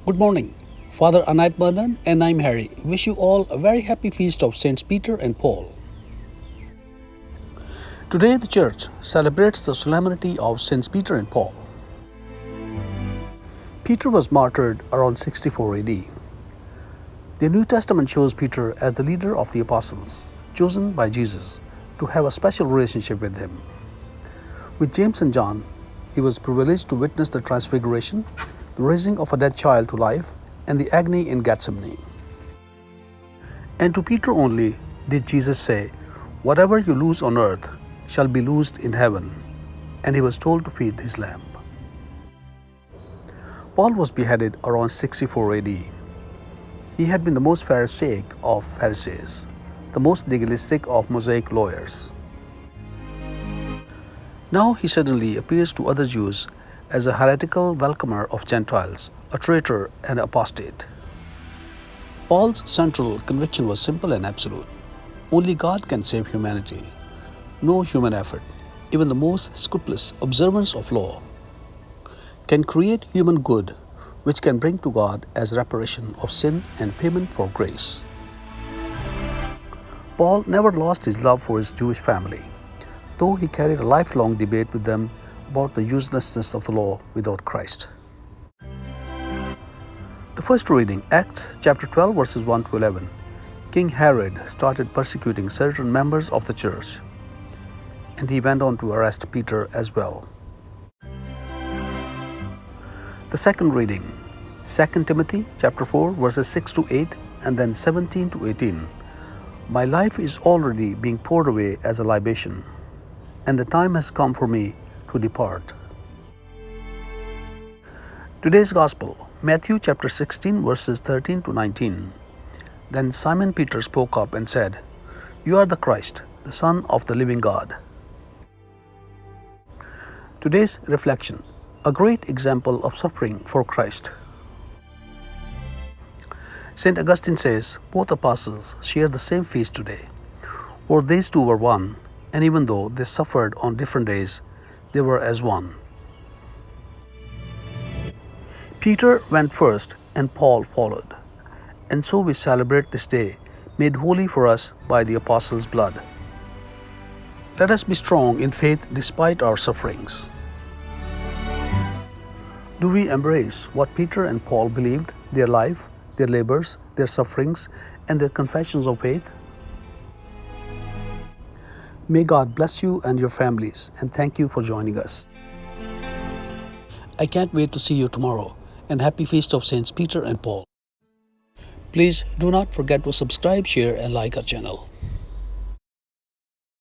Good morning. Father Anait Vernon and I'm Harry. Wish you all a very happy feast of Saints Peter and Paul. Today the Church celebrates the solemnity of Saints Peter and Paul. Peter was martyred around 64 AD. The New Testament shows Peter as the leader of the apostles, chosen by Jesus to have a special relationship with him. With James and John, he was privileged to witness the transfiguration, the raising of a dead child to life, and the agony in Gethsemane. And to Peter only did Jesus say, "Whatever you loose on earth shall be loosed in heaven," and he was told to feed his lamb. Paul was beheaded around 64 AD. He had been the most Pharisaic of Pharisees, the most legalistic of Mosaic lawyers. Now he suddenly appears to other Jews as a heretical welcomer of Gentiles, a traitor and apostate. Paul's central conviction was simple and absolute. Only God can save humanity. No human effort, even the most scrupulous observance of law, can create human good which can bring to God as reparation of sin and payment for grace. Paul never lost his love for his Jewish family, though he carried a lifelong debate with them about the uselessness of the law without Christ. The first reading, Acts chapter 12 verses 1 to 11. King Herod started persecuting certain members of the church, and he went on to arrest Peter as well. The second reading, 2 Timothy chapter 4 verses 6 to 8 and then 17 to 18. My life is already being poured away as a libation, and the time has come for me to depart. Today's Gospel, Matthew chapter 16 verses 13 to 19. Then Simon Peter spoke up and said, "You are the Christ, the Son of the living God." Today's reflection, a great example of suffering for Christ. St. Augustine says both apostles share the same feast today, for these two were one, and even though they suffered on different days, they were as one. Peter went first and Paul followed, and so we celebrate this day, made holy for us by the apostles' blood. Let us be strong in faith despite our sufferings. Do we embrace what Peter and Paul believed, their life, their labors, their sufferings, and their confessions of faith? May God bless you and your families, and thank you for joining us. I can't wait to see you tomorrow, and happy feast of Saints Peter and Paul. Please do not forget to subscribe, share, and like our channel.